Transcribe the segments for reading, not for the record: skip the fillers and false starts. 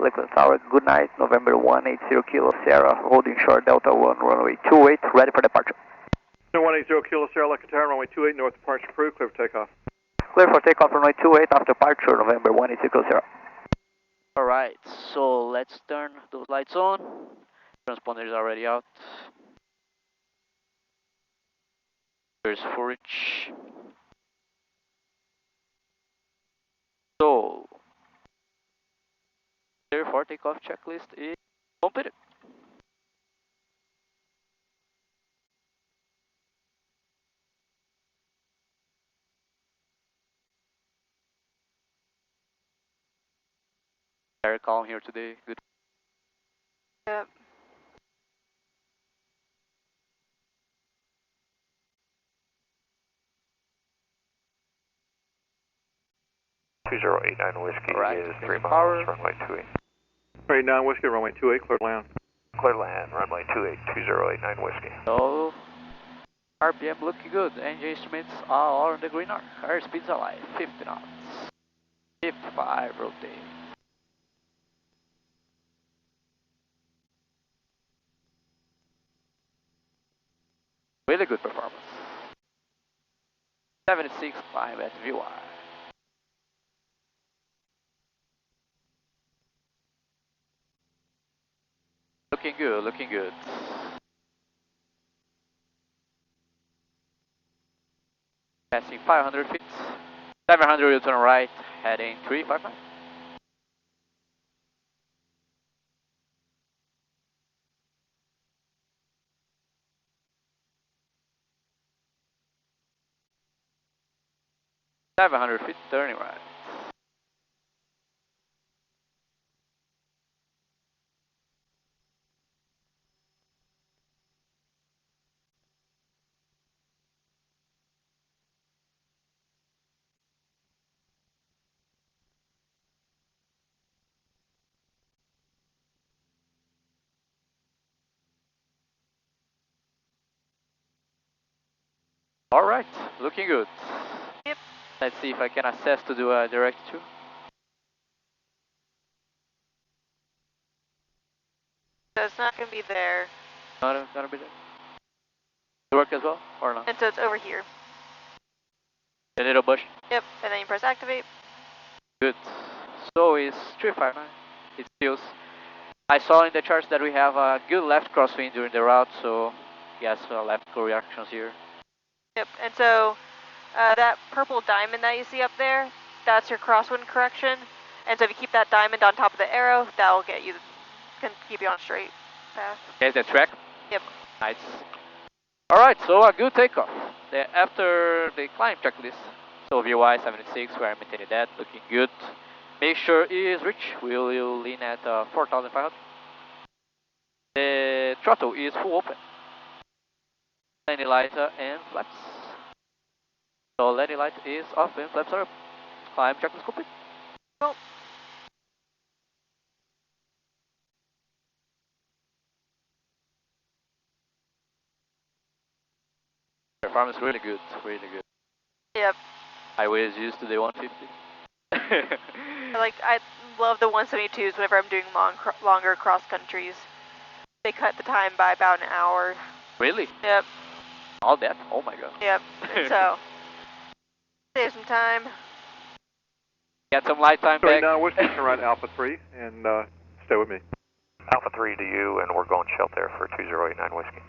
Lakeland Tower, good night, November 180 Kilo Sierra, holding short Delta 1, runway 28, ready for departure. 180 Kilo Sierra, Lakeland Tower, runway 28, north departure approved, clear for takeoff. Clear for takeoff, runway 28, after departure, November 180 Kilo Sierra. Alright, so let's turn those lights on. Transponder is already out. There's forage. So, therefore takeoff checklist is completed. Very calm here today. Good. Yep. $2089 Whiskey Right. is 3 Power. miles, runway 28. 39 Whiskey, runway 28, clear to land. Clear to land, runway 28, 2089 Whiskey. So, RPM looking good. Engine instruments are on the green arc. Airspeed's alive. 50 knots. 55 rotate. Really good performance. 76 climb at VY. Looking good, looking good. Passing 500 feet. 700 you turn right, heading 359. $700 turning right. Alright, looking good. Yep. Let's see if I can assess to do a direct 2. So it's not going to be there. Not gonna be there. Work as well, or not? And so it's over here. The little bush. Yep. And then you press activate. Good. So it's 359. It feels. I saw in the charts that we have a good left crosswind during the route, so yes, left co-reactions here. Yep. And so that purple diamond that you see up there, that's your crosswind correction. And so if you keep that diamond on top of the arrow, that'll get you, can keep you on straight path. Okay, the track. Yep. Nice. Alright, so a good takeoff. After the climb checklist, so VY 76, we are maintaining that, looking good. Make sure it is rich, we'll lean at 4,500. The throttle is full open. Landing light and flaps. So landing light is off and flaps are up. Climb checklist complete. Cool. Performance really good, really good. Yep. I was used to the 150. I love the 172s whenever I'm doing longer cross countries. They cut the time by about an hour. Really? Yep. All that? Oh my god. Yep. So save some time. Get some light time back. 39 Whiskey, turn right Alpha 3 and stay with me. Alpha 3 to you, and we're going shelter for 2089 Whiskey.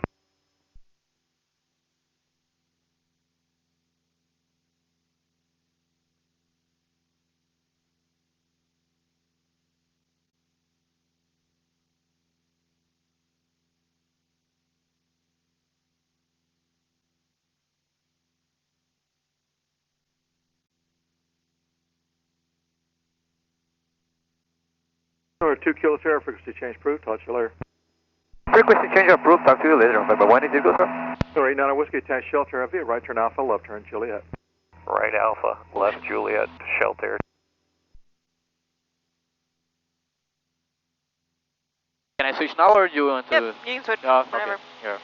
Number 2 Kilo Sierra, frequency change approved, talk to you later. Frequency change approved, talk to you later, November 180 Kilo Sierra. 89 Whiskey, attach shelter via right turn Alpha, left turn Juliet. Right Alpha, left Juliet, shelter. Can I switch now or do you want to? Yep, you can switch Oh, whenever. okay. Here.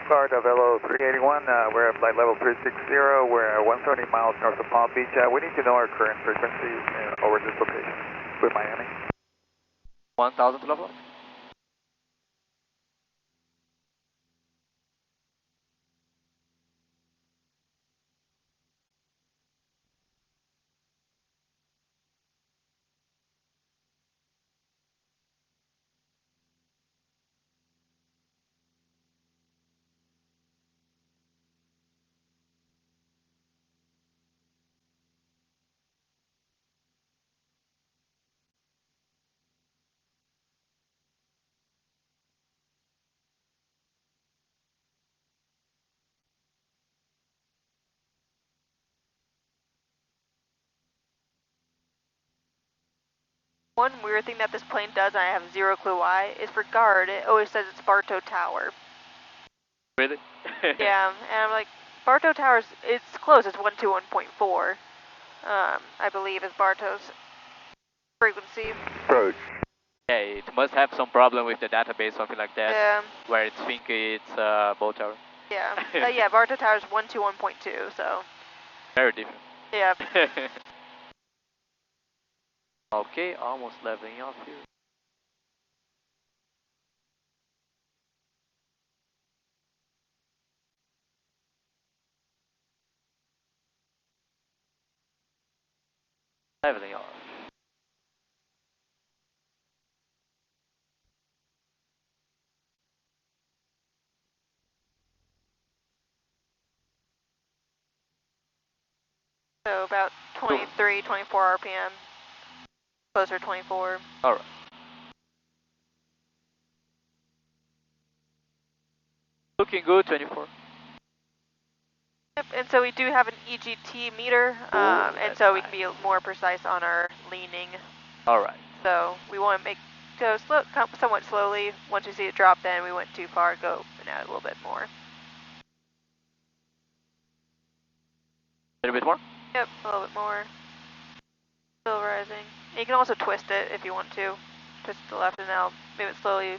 Car Velo 381, we're at flight level 360, we're 130 miles north of Palm Beach. We need to know our current frequency over this location with Miami. 1000 level. One weird thing that this plane does, and I have zero clue why, is for guard, it always says it's Bartow Tower. Really? Yeah, and I'm like, Bartow Tower's, it's close, it's 121.4, I believe is Bartow's frequency. Approach. Yeah, it must have some problem with the database, something like that, Yeah, where it's think it's boat tower. yeah. Yeah, Bartow Tower's 121.2, so. Very different. Yeah. Okay, almost leveling off here. Leveling off. So about 23, 24 RPM. Closer to 24. Alright. Looking good, 24. Yep, and so we do have an EGT meter, and so we can be more precise on our leaning. Alright. So we want to go slow, somewhat slowly. Once we see it drop, then we went too far, go and add a little bit more. A little bit more? Yep, a little bit more. Still rising. And you can also twist it if you want to. Twist it to the left and now move it slowly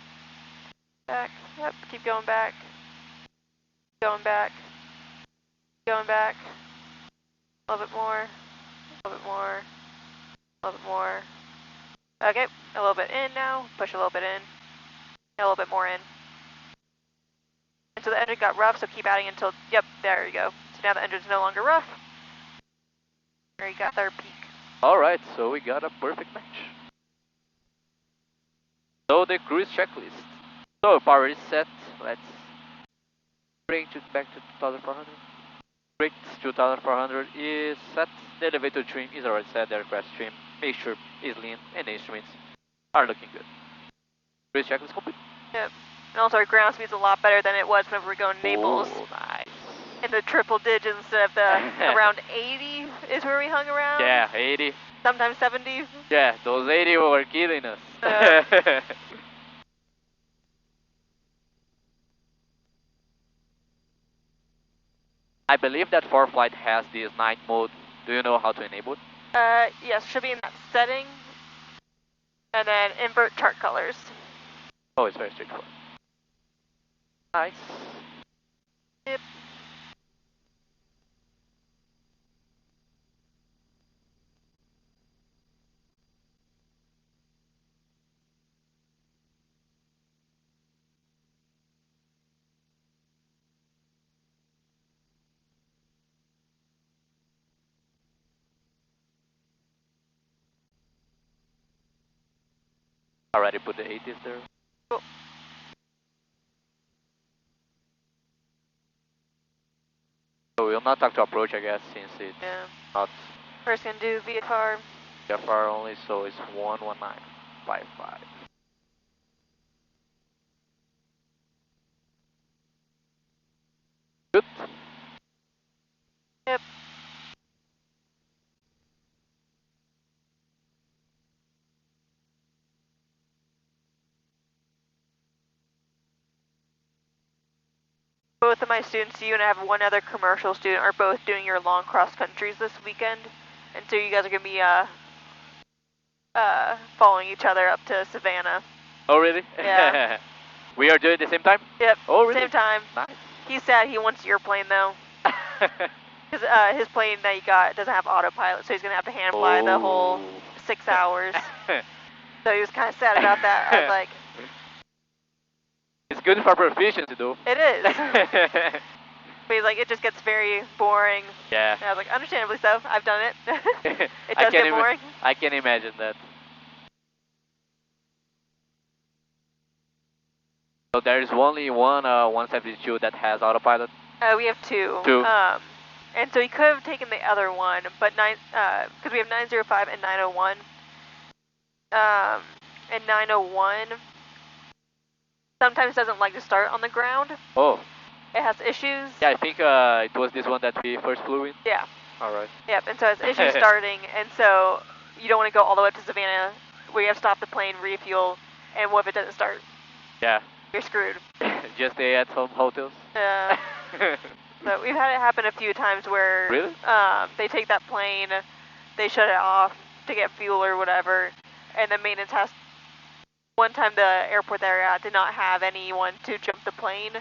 back. Yep, keep going back. Going back. Going back. A little bit more. A little bit more. A little bit more. Okay, a little bit in now. Push a little bit in. A little bit more in. And so the engine got rough, so keep adding until, yep, there you go. So now the engine's no longer rough. There you got our peak. Alright, so we got a perfect match. So the cruise checklist. So power is set. Let's bring it back to 2400. Great, 2400 is set. The elevator trim is already set. The aircraft trim, make sure is lean, and the instruments are looking good. Cruise checklist complete. Yep. And also our ground speed's a lot better than it was whenever we were going Naples. Oh, nice. In the triple digits instead of the around 80 is where we hung around. Yeah, 80. Sometimes 70. Yeah, those 80 were killing us. Yeah. I believe that ForeFlight has this night mode. Do you know how to enable it? Yes, should be in that setting. And then invert chart colors. Oh, it's very straightforward. Nice. Yep. Already put the 80s there. Cool. So we'll not talk to approach, I guess, since it's not First gonna do VFR. VFR only, so it's 11955. Good. Yep. Both of my students, you and I have one other commercial student, are both doing your long cross countries this weekend. And so you guys are going to be following each other up to Savannah. Oh, really? Yeah. We are doing it at the same time? Yep. Oh, really? Same time. Nice. He's sad he wants your plane though. Because his plane that he got doesn't have autopilot, so he's going to have to hand fly the whole 6 hours. So he was kind of sad about that. I was like... It's good for proficiency though. It is. But he's like, it just gets very boring. Yeah. And I was like, understandably so. I've done it. It does get boring. I can imagine that. So there is only one 172 that has autopilot? We have two. Two. And so he could have taken the other one, but because we have 905 and 901. And 901 sometimes doesn't like to start on the ground. Oh. It has issues. Yeah, I think it was this one that we first flew in. Yeah. Alright. Yep, and so it has issues starting, and so you don't want to go all the way up to Savannah where you have to stop the plane, refuel, and what if it doesn't start? Yeah. You're screwed. Just stay at some hotels? Yeah. So we've had it happen a few times where really? They take that plane, they shut it off to get fuel or whatever, and then maintenance has... One time the airport that we're at did not have anyone to jump the plane,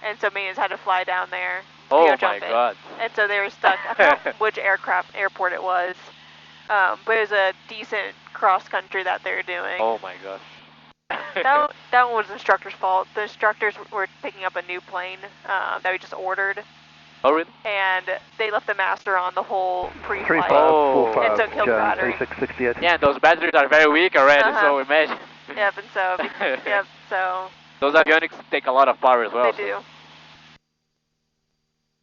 and so maintenance had to fly down there to go jump it. God. And so they were stuck. I forgot which airport it was, but it was a decent cross country that they were doing. Oh my gosh. that one was the instructor's fault. The instructors were picking up a new plane that we just ordered. Oh really? And they left the master on the whole pre-flight. 3545, and so it killed the battery. 3668. Yeah, those batteries are very weak already, so imagine. Yep, and so, yep, so... Those avionics take a lot of power as well. They do.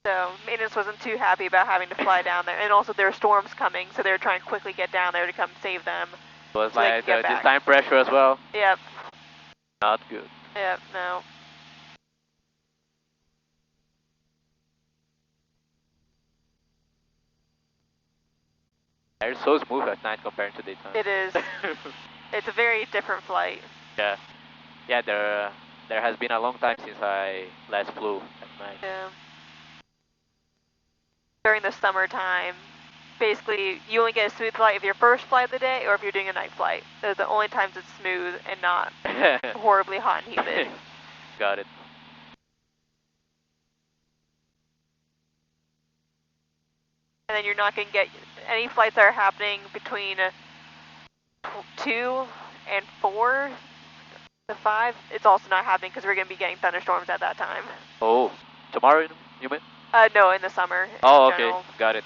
So, maintenance wasn't too happy about having to fly down there. And also there were storms coming, so they were trying to quickly get down there to come save them. So it's so like this time pressure as well? Yep. Not good. Yep, no. They're so smooth at night compared to daytime. It is. It's a very different flight. Yeah. Yeah, there has been a long time since I last flew at night. Yeah. During the summertime, basically you only get a smooth flight if your first flight of the day or if you're doing a night flight. Those are the only times it's smooth and not horribly hot and humid. Got it. And then you're not going to get any flights that are happening between 2 and 4 to 5. It's also not happening because we're going to be getting thunderstorms at that time. Oh, tomorrow you mean? No, in the summer. Oh, in okay. general. Got it.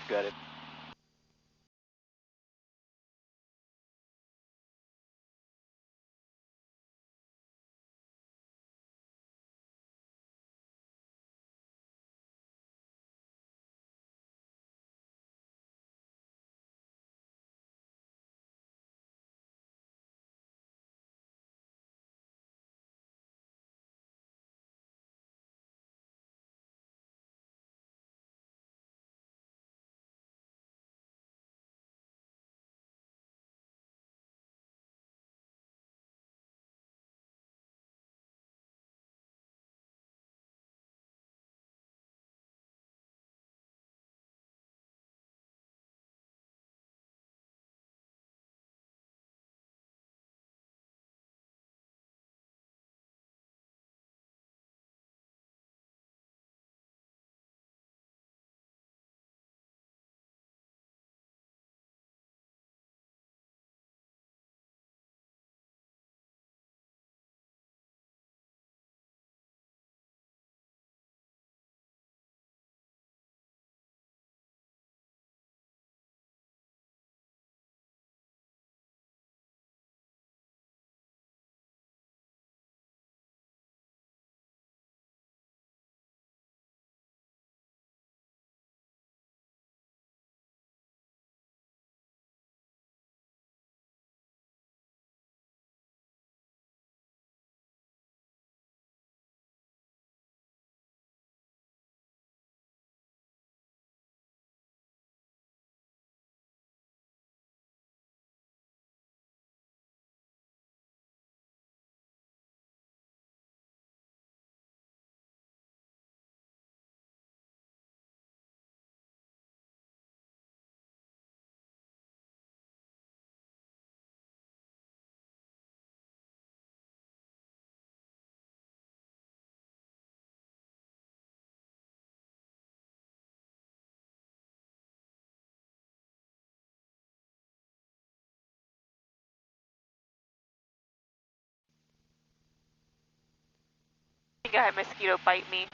think I had mosquito bite me.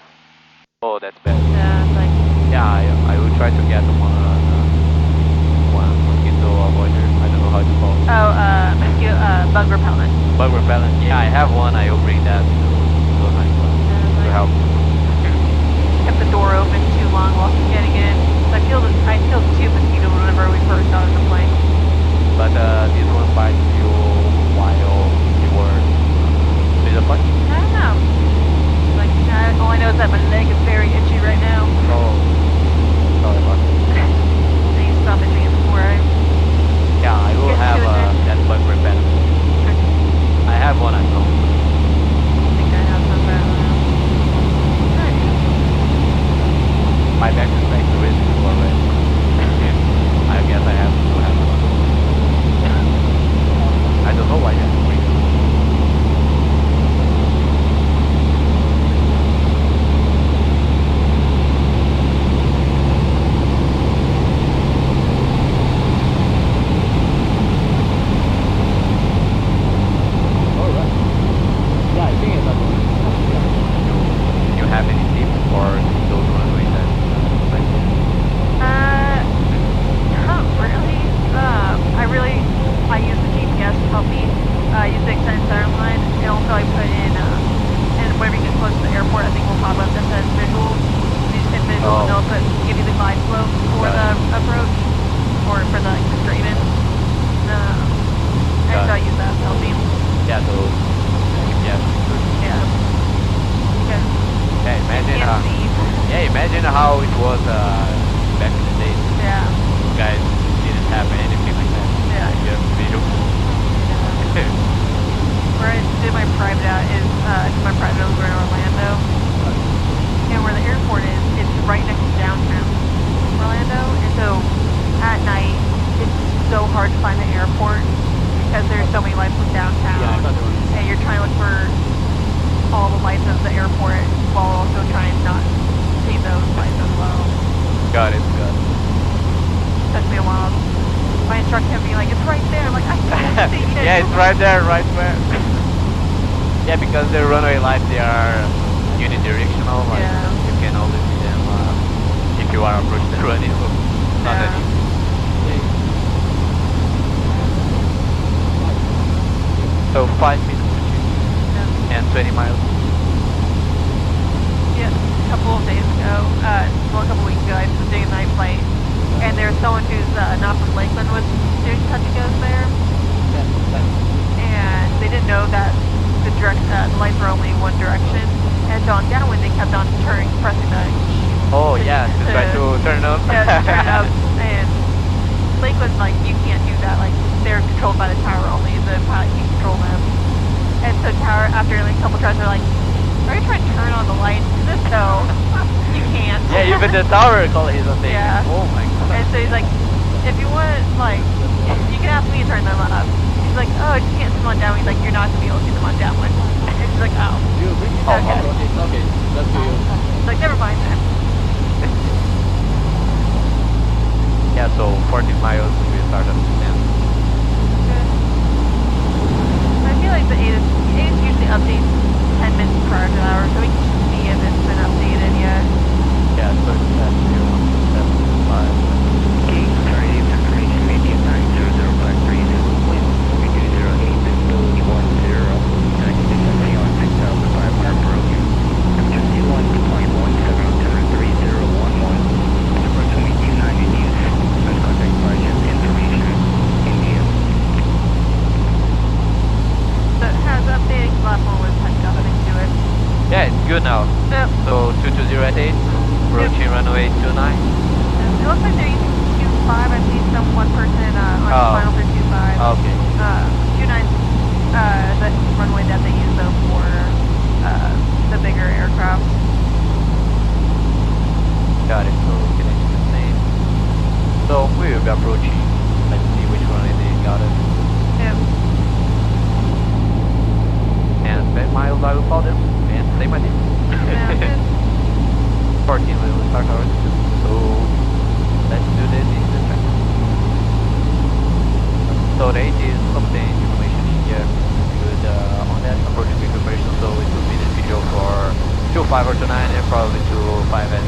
Oh, that's bad. Yeah, it's like, Yeah, I will try to get one mosquito avoider. I don't know how it's called. oh, mosquito, bug repellent. Bug repellent. Yeah, I have one. I will bring that to a nice one to help. Kept the door open too long while getting in. So I killed 2 mosquitoes whenever we first got on the plane. But this one bites you while you were in the plane? I don't know. Like, all I know is that my leg is very itchy right now. Oh, sorry about that. I need to stop itching it before I... Yeah, I will Get have to it that bug repellent. I have one at home. I think I have some, but I don't know. My back is back to it already. I guess I have to have one. I don't know why that's weird. Alright. Yeah, I think it's up. Do you have any tips for those runways that Not really. I use the GPS to help me use the extended center line, and also I put in, and whenever you get close to the airport, I think will pop up that says visuals. These hit visuals, and it'll give you the glide slope for the approach, or for the straight in. And so I use that to help me. Yeah, so GPS. Yeah. Because Yeah, imagine you can't see. yeah, imagine how it was back in the day. Yeah. You guys didn't have anything like that. Yeah. Just visual. Where I did my private out is my private over in Orlando. And where the airport is, it's right next to downtown Orlando. And so at night, it's so hard to find the airport because there's so many lights from downtown. Yeah, I got the one. And you're trying to look for all the lights of the airport while also trying not to see those lights as well. Got it. Took me a while. My instructor kept being like, it's right there. I'm like, I can't see it. Yeah, it's right there, right where. Yeah, because the runway lights, they are unidirectional. Like, Yeah. you can only see them if you are approaching the runway. So not that easy. So 5 minutes and 20 miles. Yeah, a couple of days ago, a couple weeks ago, I was doing a night flight, and there was someone who's not from Lakeland was doing touch and goes there, and they didn't know that the lights were only one direction, and so on downwind they kept on pressing the key. Oh yeah, to try to turn it on. Yeah, to turn it up, and Lakeland, like, you can't do that, like, they're controlled by the tower only, the pilot can control them. And so tower, after like a couple tries, they're like, are you trying to turn on the lights? No, you can't. Yeah, even the tower call is a thing. Yeah. Oh my god. And so he's like, if you want, like, you can ask me to turn them up. He's like, oh, I just can't see them on down. He's like, you're not going to be able to see them on downwind. And she's like, oh. Okay, that's for you. He's like, never mind then. Yeah, so 14 miles we start at 10. I feel like the ATIS usually updates 10 minutes prior to the hour, so we can see if it's been updated yet. Yeah, so it's at 075. Gate starting information media 90053 wind 3208 10. On 6,500 broken. Temperature C1 deploying 17.173011. Approximately 290 news. First contact project information. India. So it has updated, the last one was had nothing to it. Yeah, it's good now. Yep. So 220 at 8, approaching runway 29. It looks like they're using 25. I've seen one person on the final for 25. Okay. 29's the runway that they use though for the bigger aircraft. Got it, so connection is same. So we will be approaching. Let's see which runway they got it. Yep. And 10 miles I will call them and say my name. Yeah, 14 we will start our decision. So let's do this in the track. So the 8 is obtained information here with on that approaching preparation, so it will be the video for 5 or 29 and probably to 5S,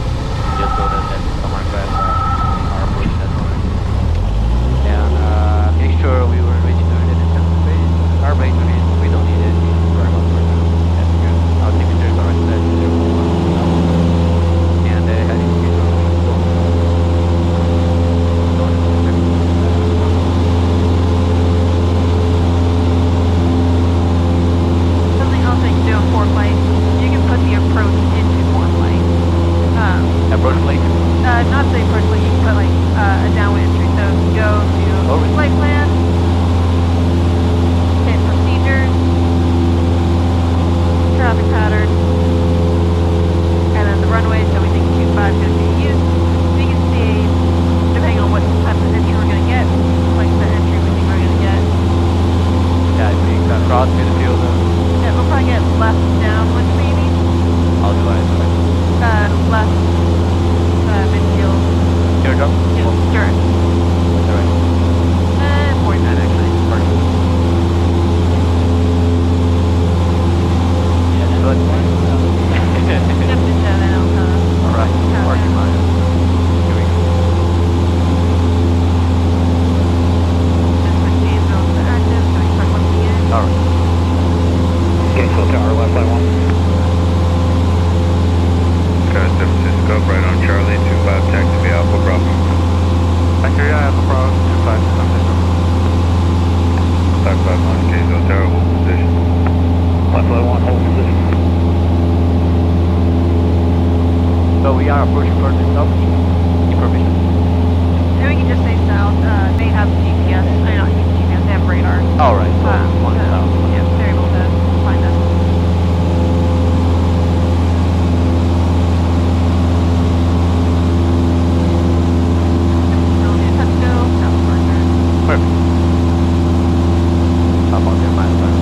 just so that some aircraft are approaching that moment. And make sure we were ready during the descent phase. Carbonate release, we don't need it. Very much for now. That's good. Altimeter is already set to 0.1. And the heading indicator will go. Something else that you can do in four flight, you can put the approach into four flight. Approach flight? Not the approach flight, you can put like a downwind entry. So go to flight plan, hit procedures, traffic pattern, and then the runway, so we think 25 is going to be used. We can see, depending on what type of entry we're going to get, like the entry we think we're going to get. Yeah, I think cross midfield. Yeah, we'll probably get left downwind maybe. How do I do it? Left midfield. Teardrop? Yeah, sure. Alright. 49 actually. Perfect. Yeah, that's what. Yep, it's then I'll Alright, parking line. Here we go. just put Gainesville to active so we start looking in. Alright. Gainesville Tower, left line 1. San Francisco, right on Charlie, 25, taxi Alpha Bravo. Thank you, yeah, Alpha Bravo, 25 to San Francisco. 551, Gainesville Tower, hold position. Left line 1, hold position. So we are approaching for the south. Information. And we can just stay south. They have GPS. I don't use GPS. They have radar. Alright, so one so, south. yeah, they're able to find us. Perfect. How about your miles per hour?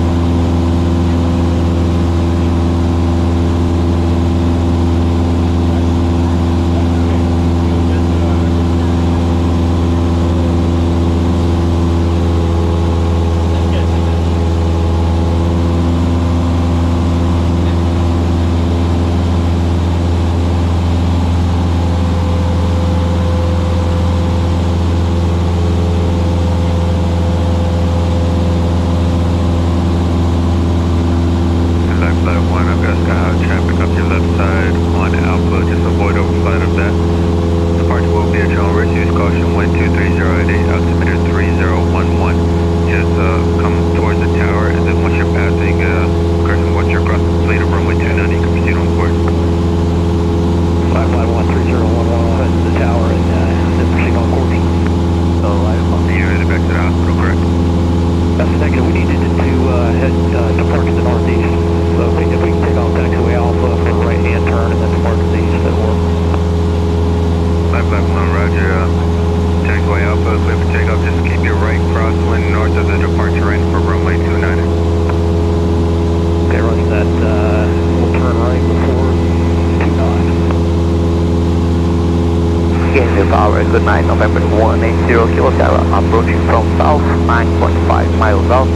Tower, good night, November 180 Kilo Sierra, approaching from south, 9.5 miles out,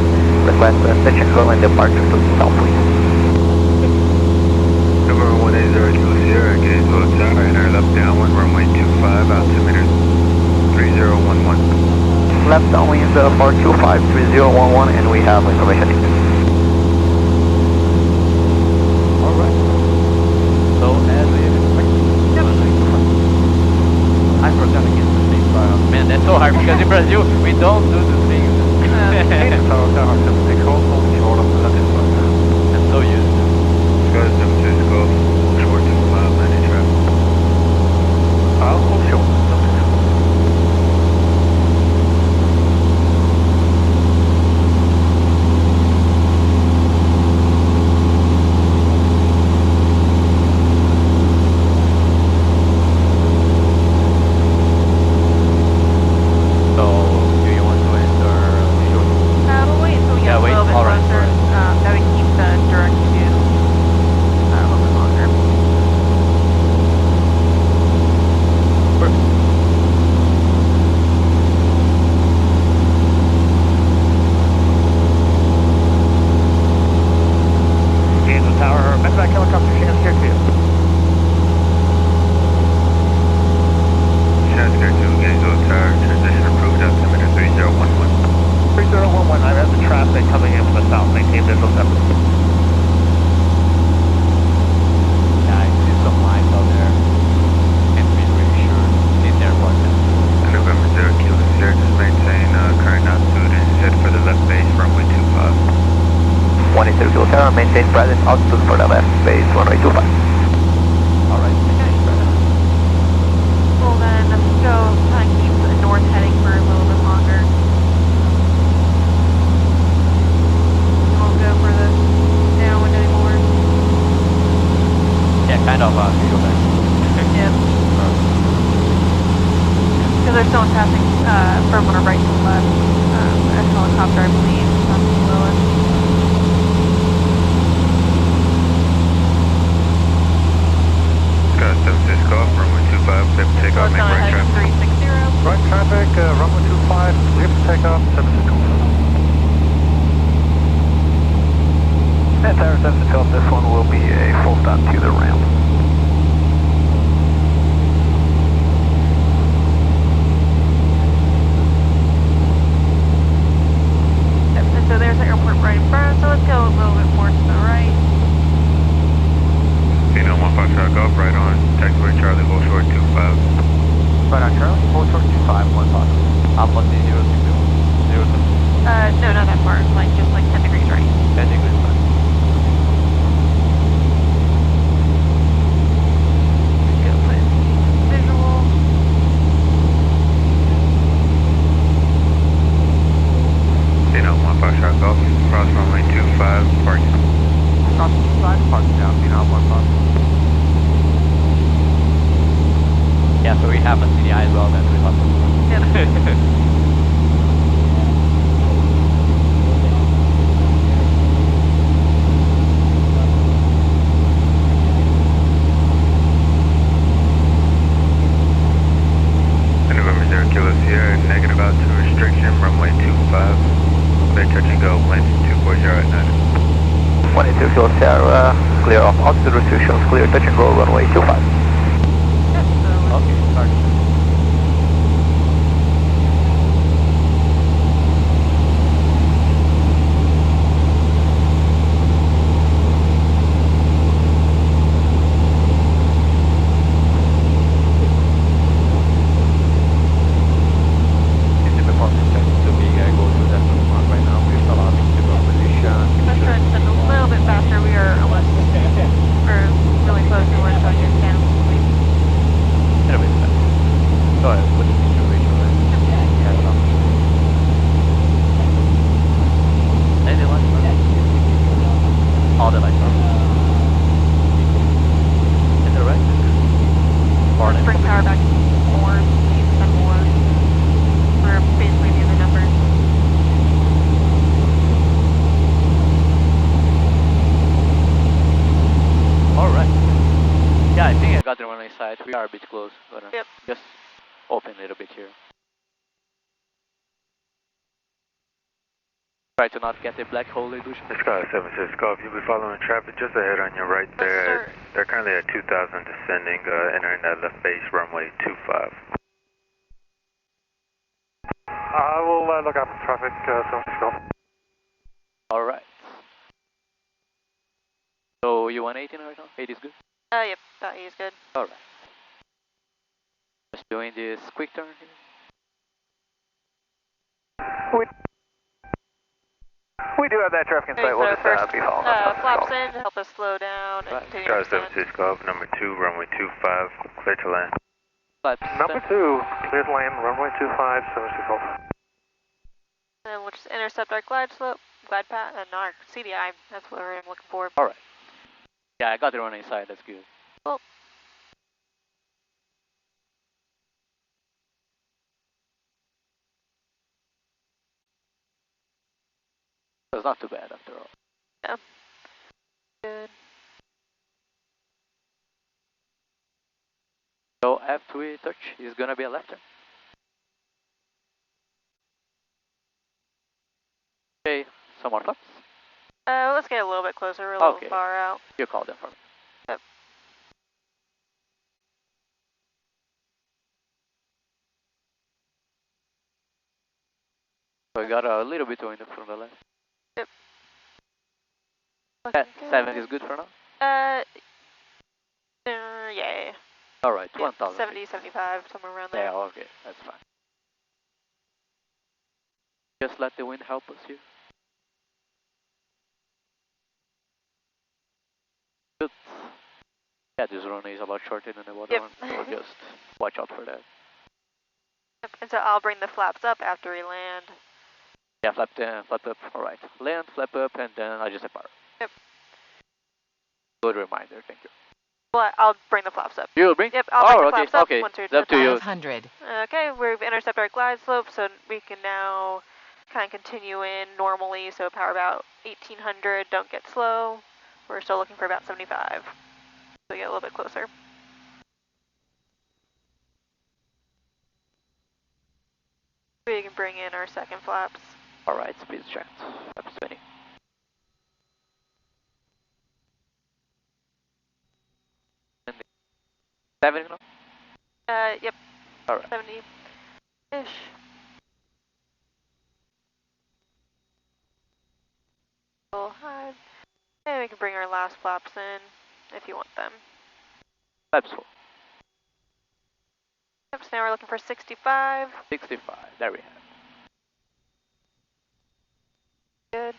request attention runway departure to the southwest. November 180 Kilo Sierra, Gainesville Tower, enter left downwind, runway 25, altimeter 3011. Left downwind for 25, 3011, and we have information needed. Alright. So as we expected. I forgot again the thing, man, that's so hard because in Brazil we don't do the thing. That's so used to. San Francisco, short to mile 90 traffic. I'll hold short. So do you want to enter 119, I have the traffic coming in from the south, maintain visual 7. Yeah, I see some lights out there. Can't be really sure. In the airport now. November 0 Kilo Sierra, just maintain current altitude and head for the left base, runway 25. 180 Kilo Sierra, maintain present altitude for the left base, runway 25. Alright, okay, Brandon. We'll then go kind of keep a north heading for a little bit longer. We won't go for the downwind anymore. Yeah, kind of go back. Yep. Because there's someone passing from our right to left. A helicopter, I believe, on below us. Sky 76 Golf, runway 25, clear for takeoff, make right traffic. 360. Right traffic, runway 25, clear for takeoff, 76 Golf. And Tower 76 Golf, this one will be a full stop to the ramp. So there's the airport right in front, so let's go a little bit more to the right. Pino 15 Golf, right on, taxiway Charlie, hold short 25. Right on Charlie, hold short 25, 1 5. How about the 060? 070? No, not that far, like just like 10 degrees right. 10 degrees right. Go with visual. Pino 15 Golf, cross runway 25, parking. Cross 25, parking down, Pino 15. Yeah, so we have a CDI as well, that's really awesome. Yep. November 0 Kilo Sierra, negative altitude restriction, runway 25, clear touch and go, length 240 at 9. 180 Kilo Sierra, clear of altitude restrictions, clear touch and go, runway 25. Okay, start. Let's try to send a little bit faster. We are almost, or really close to where it's going to Kgnv. Anyway, go ahead, put the situation right. Yeah, no. Any lights on? All the lights on. In the right? Let's bring power back more, please, and more. We're basically near the numbers. Alright. Yeah, I think I got the runway side. We are a bit close, but Yep. just open a little bit here. Try to not get a black hole illusion. Sky 76 Golf, you'll be following traffic just ahead on your right there. They're currently at 2000 descending, entering that left base, runway 25. I will look out for traffic, 76 Golf. Alright. So you want 18 right now? 8 is good? Yep, that is good. Alright. Just doing this quick turn here. We do have that traffic in sight, we'll just be following flaps in, help us slow down, and continue Sky to descend. 76 Golf, number 2, runway 25, clear to land. Number 2, clear to land, runway 25, 76 Golf. And then we'll just intercept our glide slope, glide path, and our CDI. That's what I'm looking for. Alright. Yeah, I got the runway side, that's good. Cool. It's not too bad after all. Yeah. Good. So after we touch, it's gonna be a left turn. Okay, some more flaps. Let's get a little bit closer. We're a little Okay. far out. You call them for me. Yep. So we got a little bit of wind from the left. Yep. That 70 is good for now? Yeah. Alright, Yep, 1000. 70, 75, somewhere around there. Yeah, okay, that's fine. Just let the wind help us here. Good. Yeah, this runway is a lot shorter than the other one, so just watch out for that. Yep. And so I'll bring the flaps up after we land. Yeah, flap up, alright. Land, flap up, and then I'll just power. Yep. Good reminder, thank you. Well, I'll bring the flaps up. You'll bring? Yep, I'll bring the flaps up okay. once you're It's up to you. 500. Okay, we've intercepted our glide slope, so we can now kind of continue in normally, so power about 1800, don't get slow. We're still looking for about 75, so we get a little bit closer. We can bring in our second flaps. Alright, speed checked. Flaps 20. And 70 now? Yep. Alright. 70-ish. High. And we can bring our last flaps in if you want them. Flaps full. Yep, so now we're looking for 65. 65, there we have it. Good.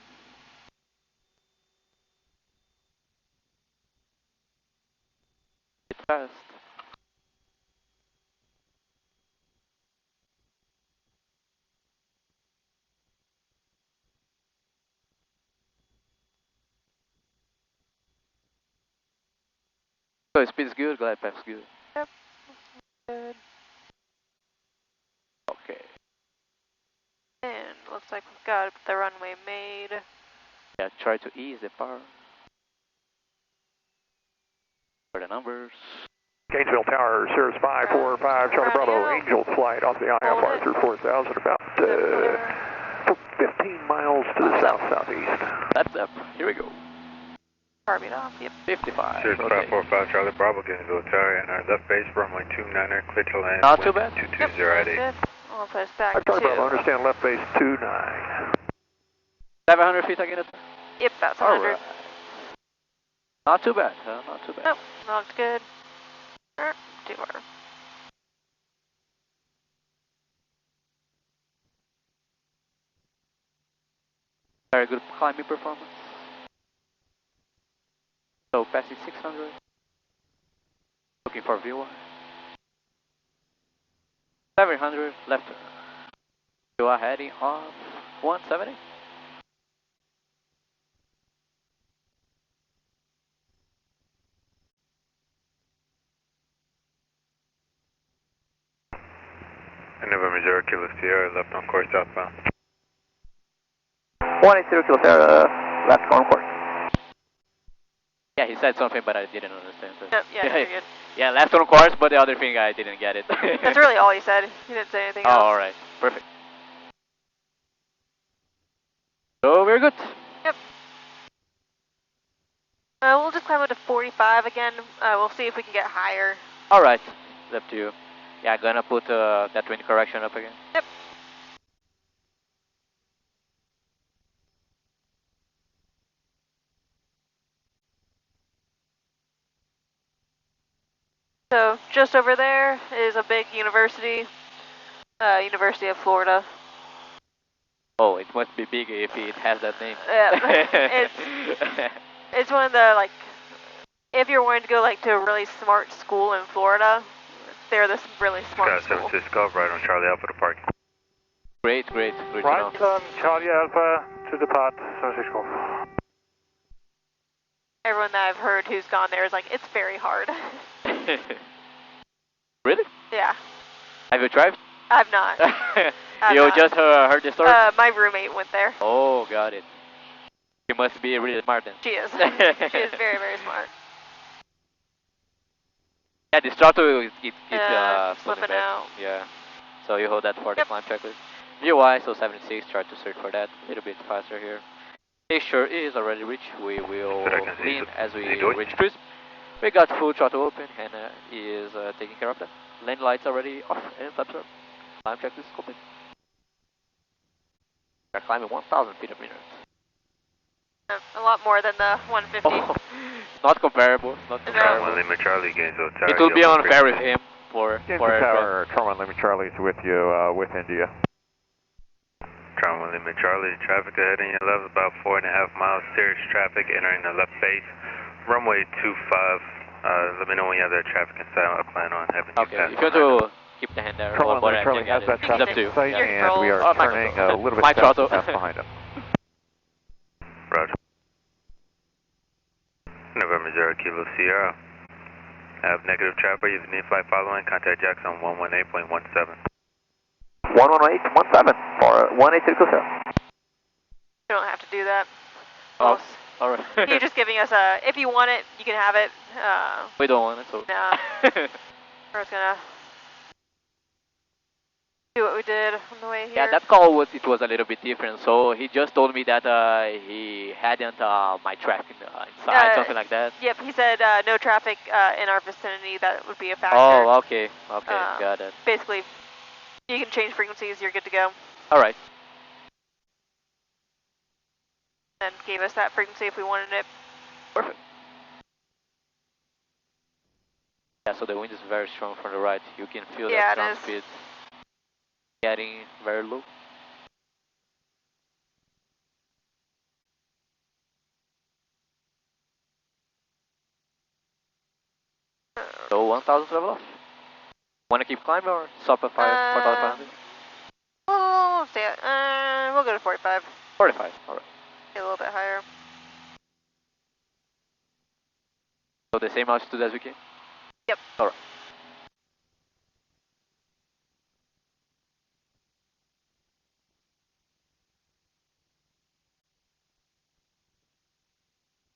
It's fast. So speed's good, glide path's good. Yep. Good. Okay. And looks like we've got the runway made. Yeah, try to ease the power. For the numbers. Gainesville Tower, Cirrus 545, Charlie Bravo, Angel flight off the IFR through 4000, about 15 miles to the south-southeast. That's up. Here we go. Carbine off, yep. 55. Cirrus 545, Charlie Bravo, Gainesville Tower, and our left base, runway 29er, clear to land. Not too bad. 220 at 8. I'll put us back Charlie Bravo, to... understand left base 29. 700 feet again. Yep, that's 100. Alright. Not too bad, not too bad. Nope, looked good. Too far. Very good climbing performance. So passing 600. Looking for viewer. 700 left turn. You are heading off 170. November 0 Kilo Sierra, left on course southbound. 180 Kilo Sierra, left on course. Yeah, he said something, but I didn't understand. So. Yep, yeah, you're good. Yeah, left on course, but the other thing I didn't get it. That's really all he said. He didn't say anything else. Oh, alright. Perfect. So we're good. Yep. We'll just climb up to 45 again. We'll see if we can get higher. Alright. It's up to you. Yeah, I'm gonna put that wind correction up again. Yep. So just over there is a big university, University of Florida. Oh, it must be big if it has that name. Yeah, it's one of the, like, if you're wanting to go like to a really smart school in Florida, they're this really smart Scott school. 7 Cisco, right on Charlie Alpha to park. Great, great. Good Right to know. on Charlie Alpha to depart, 76 Everyone that I've heard who's gone there is like, it's very hard. Really? Yeah, Have you tried? I've not. You just heard the story? My roommate went there. Oh, got it. You must be really smart then. She is. She is very, very smart. Yeah, the throttle is Slipping out. Yeah. So you hold that for the climb checklist. UI, so 76, try to search for that. A little bit faster here. Make sure it is already reached. We will lean as we reach cruise. We got full throttle open and he is taking care of that. Lane lights already off and flaps up. Climb checklist complete. We're climbing 1,000 feet a minute. A lot more than the 150. Oh, not comparable. Not comparable. Lima Charlie gains tower. It will be unfair with him for Tower, Charlie Lima Charlie is with you, with India. Charlie Lima Charlie, traffic ahead in your left about 4.5 miles. Serious traffic entering the left base. Runway 25. Let me know when you have that traffic inside. I'll plan on having you okay, pass. if you want to keep the hand there, Charlie Lima Charlie has that traffic in sight, and we are turning a little bit south behind him. Roger. November 0 Kilo Sierra. Have negative traffic. You need flight following. Contact Jackson 118.17. 118.17 for 180 Kilo. You don't have to do that. Oh, alright. You're just giving us a, if you want it, you can have it. We don't want it, so. No. We're just gonna do what we did on the way here. Yeah, that call was a little bit different. So he just told me that he hadn't my traffic inside, something like that. Yep, he said no traffic in our vicinity. That would be a factor. Oh, okay, got it. Basically, you can change frequencies. You're good to go. All right. And gave us that frequency if we wanted it. Perfect. Yeah, so the wind is very strong from the right. You can feel that ground speed getting very low. So 1,000 level off. Want to keep climbing or stop at 4,500? Oh, stay at, we'll go to 45. 45, alright. Get a little bit higher. So the same altitude as we came? Yep. Alright.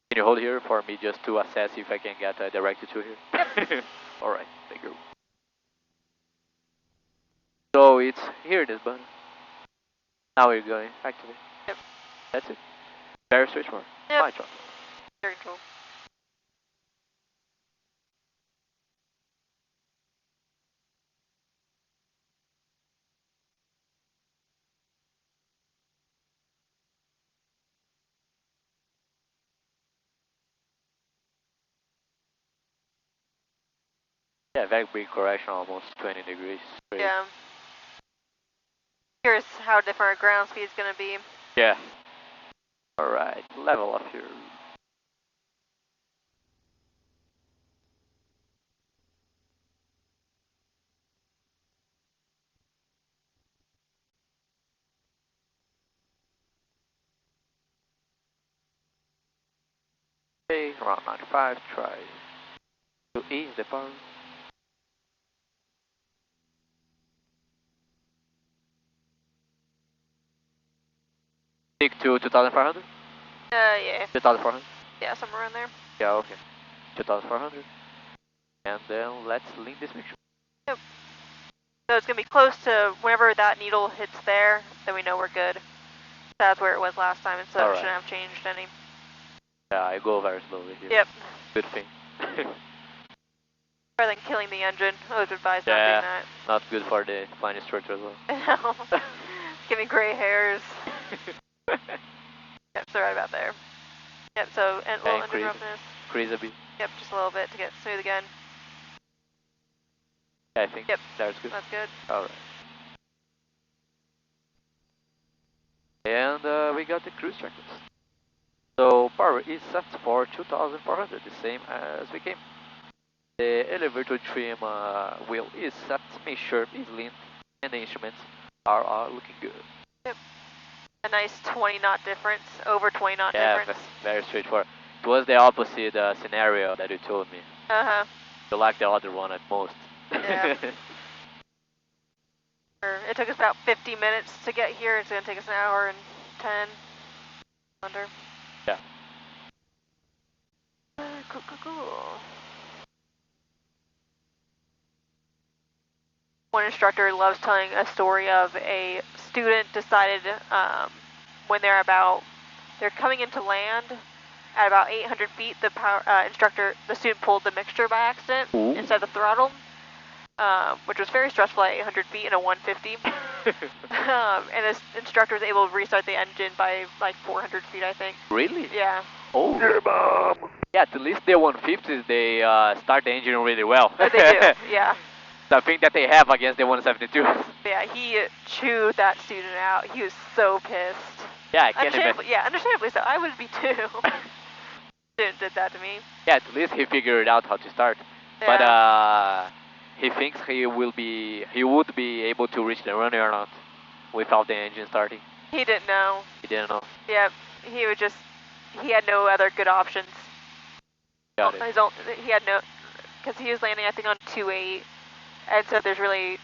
Can you hold here for me just to assess if I can get directed to here? Yep. Alright, thank you. So it's here, this button. Now we're going activate. Yep. That's it. Very straightforward. Yep. My job. Very cool. Yeah, very big correction, almost 20 degrees. Straight. Yeah. Here's how different our ground speed is going to be. Yeah. Alright, level up here. Okay, around 95, try to ease the power. Stick to 2,500? Yeah. 2,400? Yeah, somewhere in there. Yeah, okay. 2,400. And then let's link this picture. Yep. So it's going to be close to whenever that needle hits there, then we know we're good. That's where it was last time, and so it shouldn't have changed any. Yeah, I go very slowly here. Yep. Good thing. Rather than killing the engine, I would advise not doing that. Not good for the flying instructor as well. No. Give me gray hairs. Yep, so right about there. Yep, so a little engine roughness. Increase a bit. Yep, just a little bit to get smooth again. Yeah, I think that's good. That's good. Alright. And we got the cruise checklist. So power is set for 2,400, the same as we came. The elevator trim wheel is set, make sure it's lean, and the instruments are looking good. Yep. A nice 20 knot difference, over 20 knot difference. Yeah, very straightforward. It was the opposite scenario that you told me. Uh-huh. You like the other one at most. Yeah. It took us about 50 minutes to get here. It's going to take us an hour and 10. Under. Yeah. Cool. One instructor loves telling a story of a student decided when they're coming into land at about 800 feet, the student pulled the mixture by accident instead of the throttle, which was very stressful at 800 feet in a 150. And this instructor was able to restart the engine by like 400 feet, I think. Really? Yeah. Oh. Bomb. Yeah, at least the 150s, they start the engine really well. They do, yeah. The thing that they have against the 172. Yeah, he chewed that student out. He was so pissed. Yeah, I can't imagine. Yeah, understandably so. I would be too. Student did that to me. Yeah, at least he figured out how to start. Yeah. But he thinks he would be able to reach the runway or not without the engine starting. He didn't know. He didn't know. Yeah, he had no other good options. Got it. He had no, because he was landing I think on 2.8, and so there's really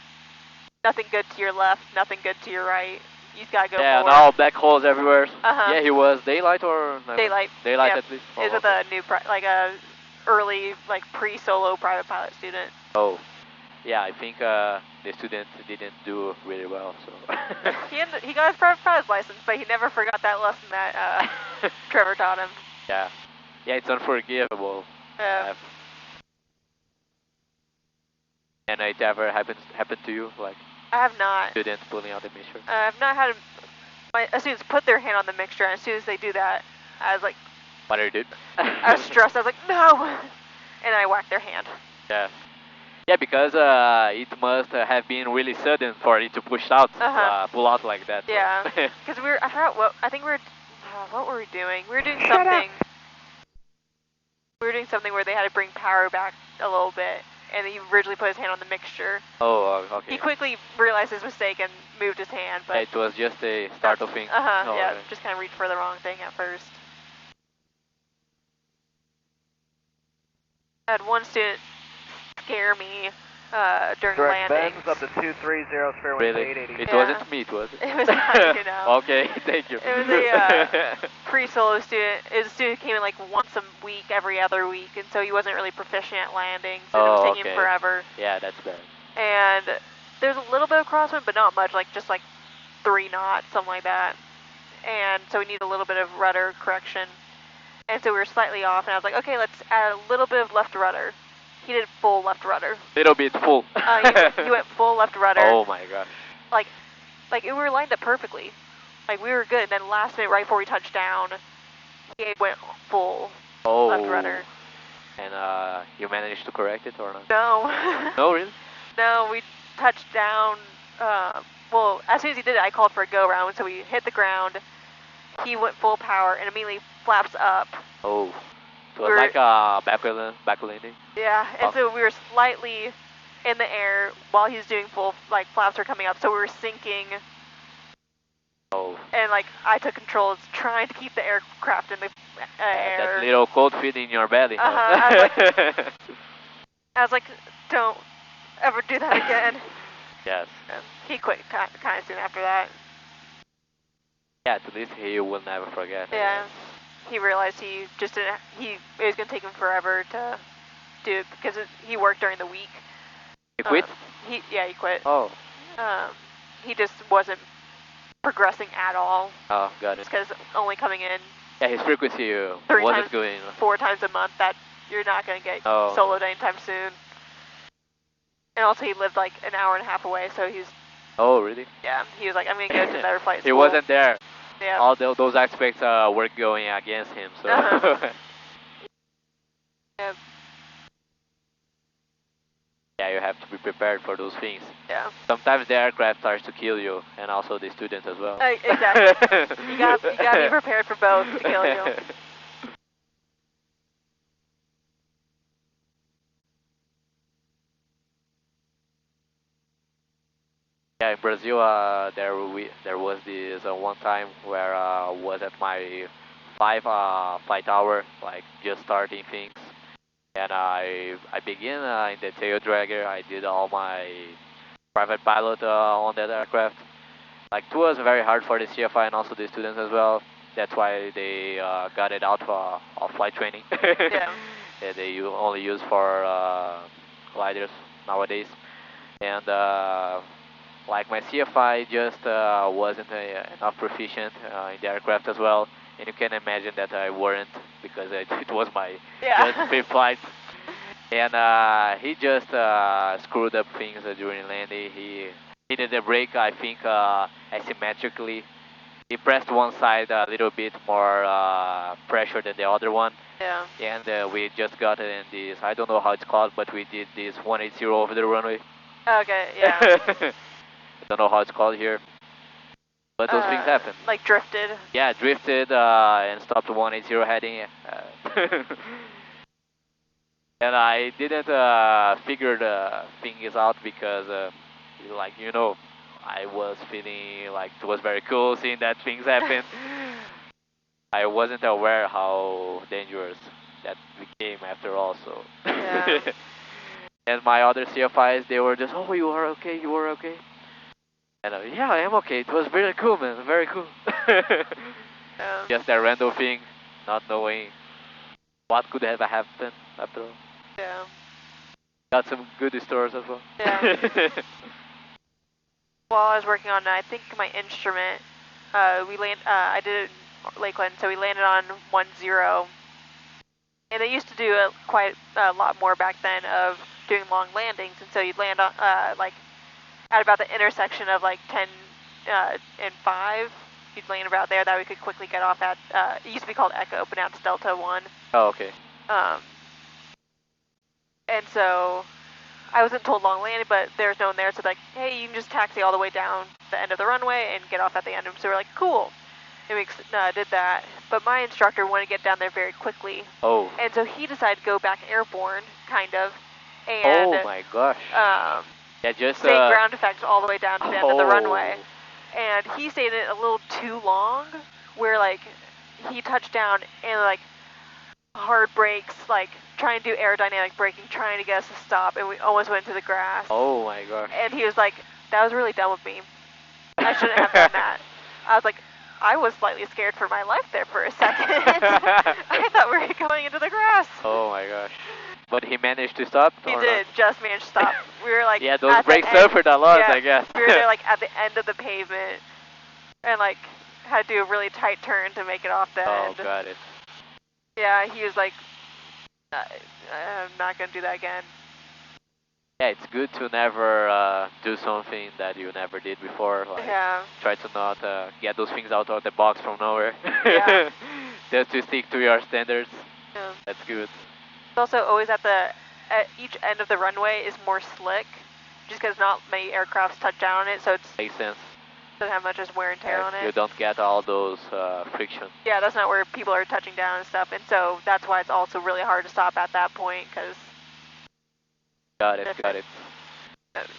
nothing good to your left, nothing good to your right. You've got to go yeah, forward. and all black holes everywhere. Uh-huh. Yeah, he was daylight or no? Daylight. Daylight Yep. at least. It was with a new, a early, like pre-solo private pilot student. Oh, yeah, I think the student didn't do really well. So He got his private pilot's license, but he never forgot that lesson that Trevor taught him. Yeah, it's unforgivable. Yeah. And it ever happened to you, like I have not. students pulling out the mixture? I've not had my students put their hand on the mixture, and as soon as they do that, I was like, What are you doing? I was stressed. I was like, no, and I whacked their hand. Yeah. Yeah, because it must have been really sudden for it to pull out like that. So. Yeah, because I forgot what were we doing? We were doing something. We were doing something where they had to bring power back a little bit, and he originally put his hand on the mixture. Oh, okay. He quickly realized his mistake and moved his hand, but... Yeah, it was just a startle thing. Yeah, Okay. just kind of reached for the wrong thing at first. I had one student scare me during landing. Bends up to 230, fairway Really? 880. It Yeah. wasn't me, was it? It was not, you know. Okay, thank you. It was a pre-solo student. It was a student who came in like once a week, every other week, and so he wasn't really proficient at landing, so it was taking him forever. Yeah, that's bad. And there's a little bit of crosswind, but not much, like just like 3 knots, something like that. And so we need a little bit of rudder correction. And so we were slightly off, and I was like, okay, let's add a little bit of left rudder. He did full left rudder. Little bit full. He went full left rudder. Oh my gosh. Like we were lined up perfectly. Like we were good, and then last minute, right before we touched down, he went full left rudder. And you managed to correct it or not? No. No, really? No, we touched down. Well, as soon as he did it, I called for a go round, so we hit the ground. He went full power and immediately flaps up. Oh. So it was like a back landing? Yeah, and so we were slightly in the air while he was doing full, like flaps were coming up, so we were sinking. Oh. And like I took control, trying to keep the aircraft in the air. That little cold feet in your belly. I was like, don't ever do that again. Yes. And he quit kind of soon after that. Yeah, at least he will never forget. Yeah. He realized he just didn't. It was gonna take him forever to do it because he worked during the week. He quit? He quit. Oh. He just wasn't progressing at all. Oh, got it. Because only coming in. Yeah, his frequency wasn't going. 4 times a month. That you're not gonna get Oh. soloed anytime soon. And also, he lived like an hour and a half away, so he's. Oh, really? Yeah, he was like, I'm gonna go to another flight He school. wasn't there. Yeah. All those aspects were going against him. So. Yeah. Yeah, you have to be prepared for those things. Yeah. Sometimes the aircraft starts to kill you, and also the students as well. Exactly. you gotta be prepared for both to kill you. Yeah, in Brazil, there was this one time where I was at my 5 flight hour, like just starting things, and I began in the tail dragger. I did all my private pilot on that aircraft. Like it was very hard for the CFI and also the students as well. That's why they got it out of flight training. Yeah. Yeah, they only use for gliders nowadays, and. Like my CFI just wasn't enough proficient in the aircraft as well, and you can imagine that I weren't because it was my just 5th flight, and he just screwed up things during landing. He needed a brake, I think, asymmetrically. He pressed one side a little bit more pressure than the other one. Yeah. And we just got it in this, I don't know how it's called, but we did this 180 over the runway. Okay, yeah. I don't know how it's called here. But those things happen. Like drifted? Yeah, drifted and stopped 180 heading. And I didn't figure the things out because, like, you know, I was feeling like it was very cool seeing that things happen. I wasn't aware how dangerous that became after all, so. Yeah. And my other CFIs, they were just, oh, you are okay, you are okay. And yeah, I am okay. It was very cool, man, very cool. Just a random thing, not knowing what could have happened after all. Yeah. Got some good stories as well. Yeah. While I was working on, I think my instrument, I did it in Lakeland, so we landed on 1-0. And they used to do quite a lot more back then of doing long landings, and so you'd land on, like, at about the intersection of like 10 and 5. You'd land about there, that we could quickly get off at, it used to be called Echo, but now it's Delta 1. Oh, okay. And so I wasn't told long landing, but there's no one there, so like, hey, you can just taxi all the way down the end of the runway and get off at the end. So we're like, cool. And we did that. But my instructor wanted to get down there very quickly. Oh. And so he decided to go back airborne, kind of. And, oh my gosh. Yeah, just staying ground effect all the way down to the end of the runway. And he stayed in it a little too long, where like he touched down and like hard brakes, like trying to do aerodynamic braking, trying to get us to stop, and we almost went into the grass. Oh my gosh. And he was like, that was really dumb of me. I shouldn't have done that. I was like, I was slightly scared for my life there for a second. I thought we were going into the grass. Oh my gosh. But he managed to stop? He did, just managed to stop. We were like, yeah, those brakes suffered a lot, I guess. We were there like at the end of the pavement and like had to do a really tight turn to make it off the end. Oh, got it. Yeah, he was like, I'm not going to do that again. Yeah, it's good to never do something that you never did before. Like, yeah. Try to not get those things out of the box from nowhere. Yeah. Just to stick to your standards. Yeah. That's good. Also, always at each end of the runway is more slick, just because not many aircrafts touch down on it, so it makes sense. Doesn't have much as wear and tear on it. You don't get all those friction. Yeah, that's not where people are touching down and stuff, and so that's why it's also really hard to stop at that point, because. Got it. Got it.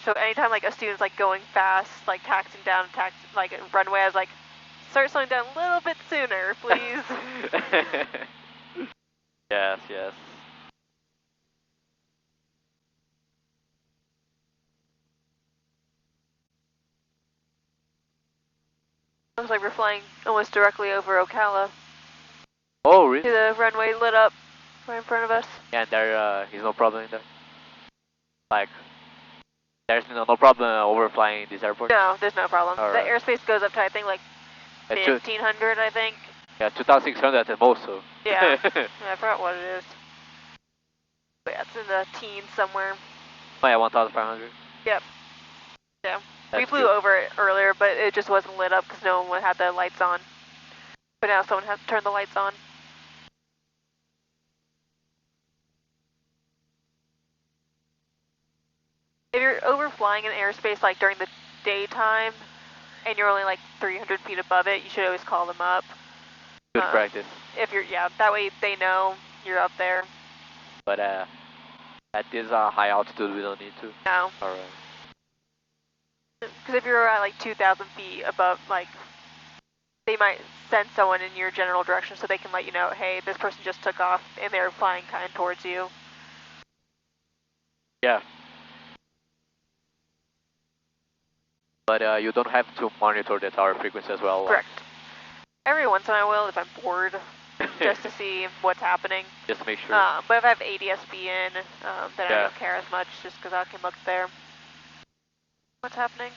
So anytime like a student's like going fast, like taxiing down, like runway, I was like, start slowing down a little bit sooner, please. Yes. Yes. Looks like we're flying almost directly over Ocala. Oh, really? See the runway lit up right in front of us. Yeah, and there is no problem in there? Like, there's no problem overflying this airport? No, there's no problem. All the right. airspace goes up to, I think, like 1,500, I think. Yeah, 2,600 at most, so. Yeah. I forgot what it is. But yeah, it's in the teens somewhere. Oh yeah, 1,500? Yep. Yeah. That's we flew good. over it earlier, but it just wasn't lit up because no one had the lights on. But now someone has to turn the lights on. If you're overflying an airspace like during the daytime and you're only like 300 feet above it, you should always call them up. Good practice. If you're, yeah, that way they know you're up there. But at this high altitude, we don't need to. No. Alright. Because if you're at like 2,000 feet above, like, they might send someone in your general direction so they can let you know, hey, this person just took off and they're flying kind of towards you. Yeah. But you don't have to monitor the tower frequency as well. Correct. Every once in a while if I'm bored, just to see what's happening. Just make sure. But if I have ADSB in, then I don't care as much just because I can look there. What's happening?